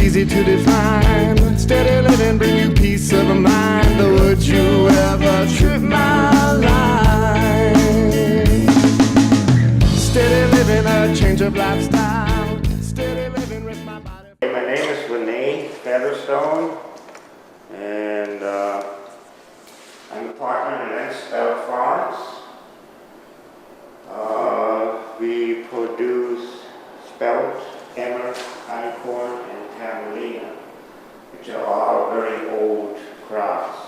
easy to define. Steady living bring you peace of mind. Would you ever trip my line? Steady living, a change of lifestyle. Steady living with my body. My name is René Featherstone, and I'm a partner in Lents, Spelt farms. We produce Spelt, Emmer, Einkorn, and Camelina, which are all very old crops.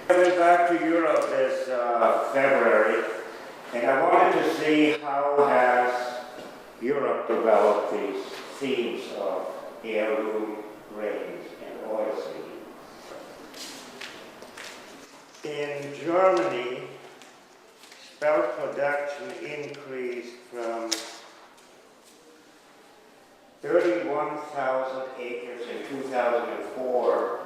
I went back to Europe this February, and I wanted to see how has Europe developed these themes of heirloom grains and oilseed. In Germany, Spelt production increased from 31,000 acres in 2004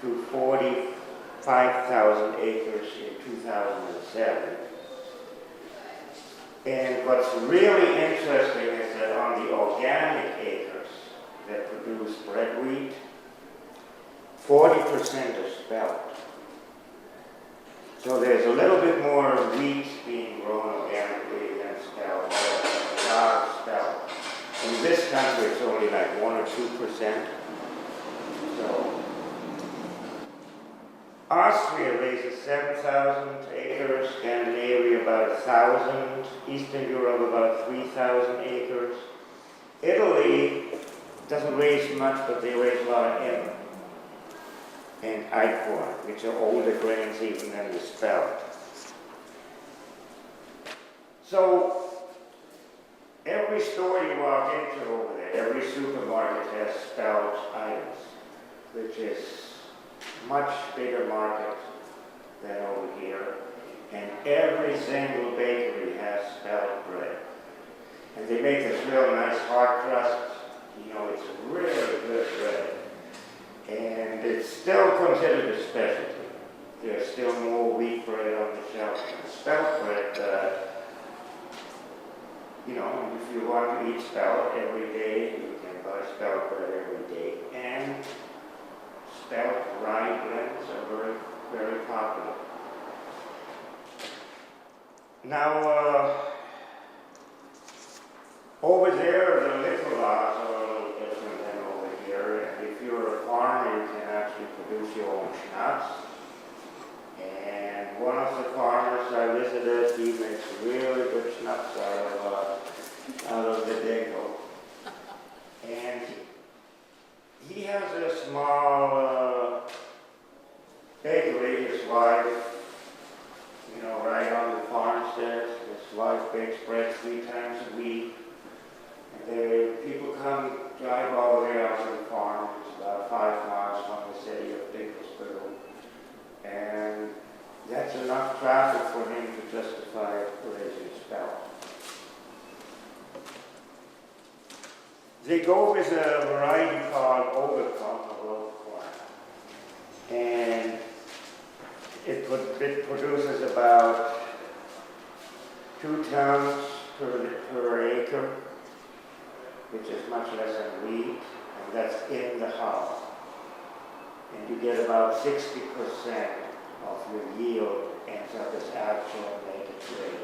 to 45,000 acres in 2007. And what's really interesting is that on the organic acres that produce bread wheat, 40% is Spelt. So there's a little bit more wheat being grown organically than Spelt, a lot of Spelt. In this country, it's only like 1 or 2%. So Austria raises 7,000 acres, Scandinavia about 1,000, Eastern Europe about 3,000 acres. Italy doesn't raise much, but they raise a lot of Emmer and Einkorn, which are older grains even than the Spelt. So every store you walk into over there, every supermarket has Spelt items, which is much bigger market than over here. And every single bakery has Spelt bread. And they make this real nice hard crust. You know, it's really good bread. And it's still considered a specialty. There's still more wheat bread on the shelf than Spelt bread. You know, if you want to eat Spelt every day, you can buy Spelt bread every day. And Spelt rye blends are very, very popular. Now, over there, the liquor laws are a little different than over here. And if you're a farmer, you can actually produce your own schnapps. And one of the farmers I visited, he makes really good schnapps out of the dingle. And he has a small bakery. His wife, you know, right on the farmstead. His wife bakes bread 3 times a week. And people come drive all the way out to the farm. It's about 5 miles from the city of Bakersfield. And that's enough traffic for him to justify raising Spelt. They go with a variety called Overcome, or road corn. And it produces about 2 tons per acre, which is much less than wheat, and that's in the house. And you get about 60% of your yield ends up as actual naked grain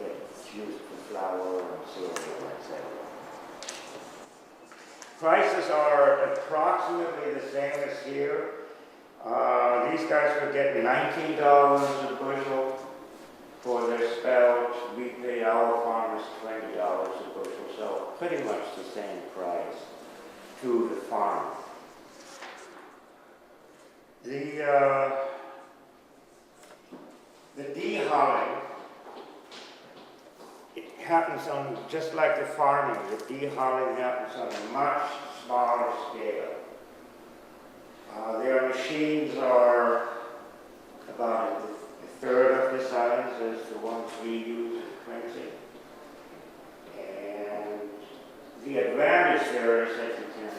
that's used for flour and cereal, etc. Prices are approximately the same as here. These guys would get $19 a bushel for their Spelt. We pay our farmers $20 a bushel, so pretty much the same price to the farm. The de-hulling, it happens on, just like the farming, the de-hulling happens on a much smaller scale. Their machines are about a third of the size as the ones we use in Quincy. And the advantage there is that you can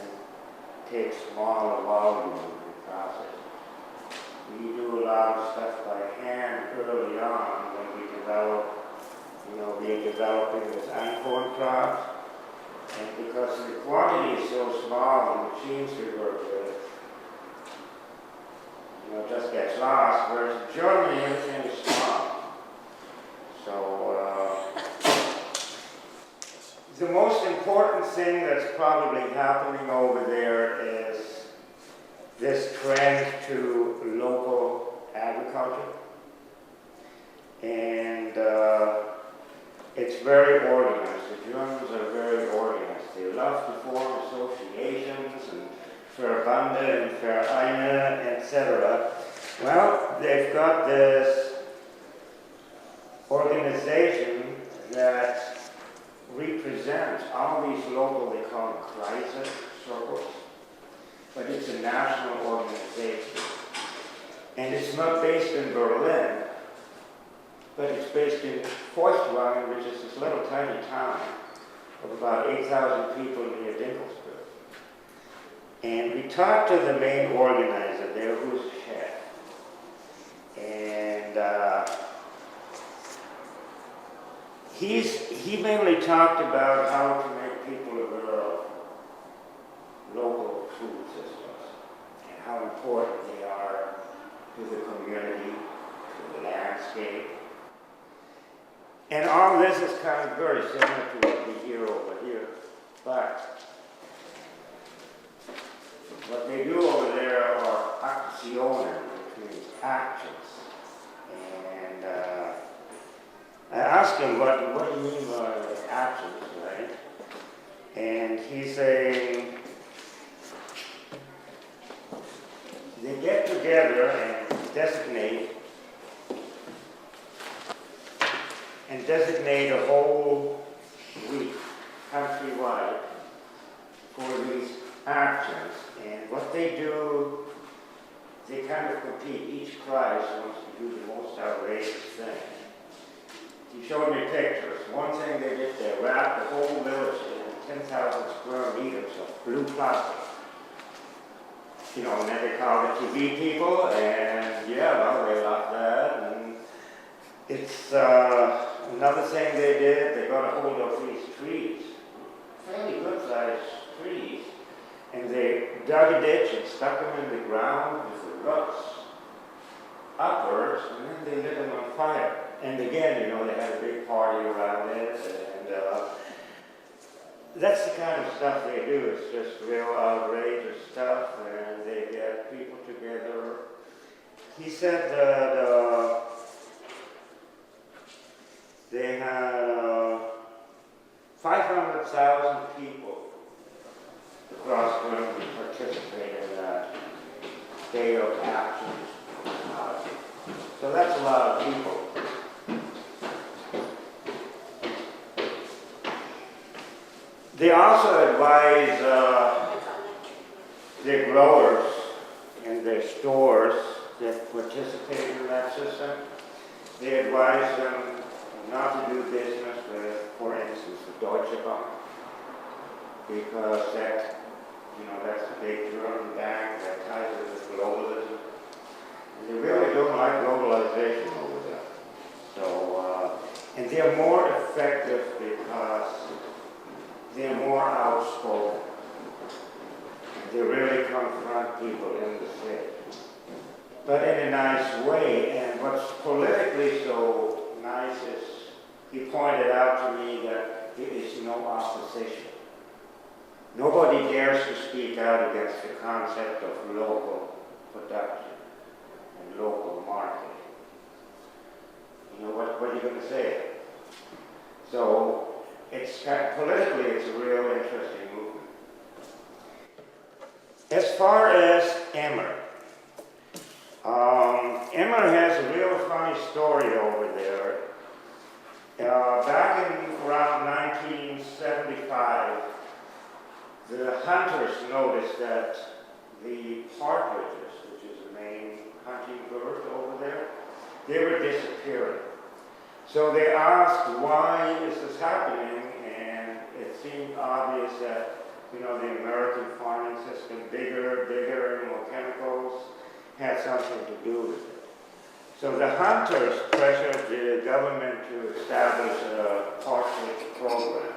take smaller volume and process. We do a lot of stuff by hand early on when we develop, you know, we're developing this Einkorn crops. And because the quantity is so small, the machines we work with, just gets lost, whereas in Germany, everything is small. So, the most important thing that's probably happening over there is this trend to local agriculture. And it's very organized. The Germans are very organized. They love to form associations and Verbände and Vereine, etc. Well, they've got this organization that represents all these local, they call them crisis circles, but it's a national organization. And it's not based in Berlin, but it's based in Feuchtwangen, which is this little tiny town of about 8,000 people near Dinkelsburg. And we talked to the main organizer there, who's the chef. And he mainly talked about how to make people aware of local food systems and how important they are to the community, to the landscape. And all this is kind of very similar to what we hear over here, but what they do over there are Aktionen, which means actions. And I asked him, what do you mean by actions, right? And he's saying, they get together and designate a whole week countrywide for these actions. And what they do, they kind of compete. Each prize wants to do the most outrageous thing. He showed me pictures. One thing they did, they wrapped the whole village in 10,000 square meters of blue plastic. And then they called the TV people, and they loved that. And it's another thing they did, they got a hold of these trees, fairly good-sized trees, and they dug a ditch and stuck them in the ground with the roots upwards, and then they lit them on fire. And again, they had a big party around it, and that's the kind of stuff they do. It's just real outrageous stuff, and they get people together. He said that they had 500,000 people across Germany participate in that day of action. So that's a lot of people. They also advise their growers and their stores that participate in that system. They advise them not to do business with, for instance, the Deutsche Bank, because that's the big German bank that ties it with globalism. And they really don't like globalization over there. So, and they're more effective because they're more outspoken. They really confront people in the city, but in a nice way. And what's politically so nice is he pointed out to me that there is no opposition. Nobody dares to speak out against the concept of local production and local marketing. What are you going to say? So politically, it's a real interesting movement. As far as Emmer, Emmer has a real funny story over there. Back in around 1975, the hunters noticed that the partridges, which is the main hunting bird over there, they were disappearing. So they asked, why is this happening? And it seemed obvious that, the American farming system, bigger, more chemicals, had something to do with it. So the hunters pressured the government to establish a partridge program.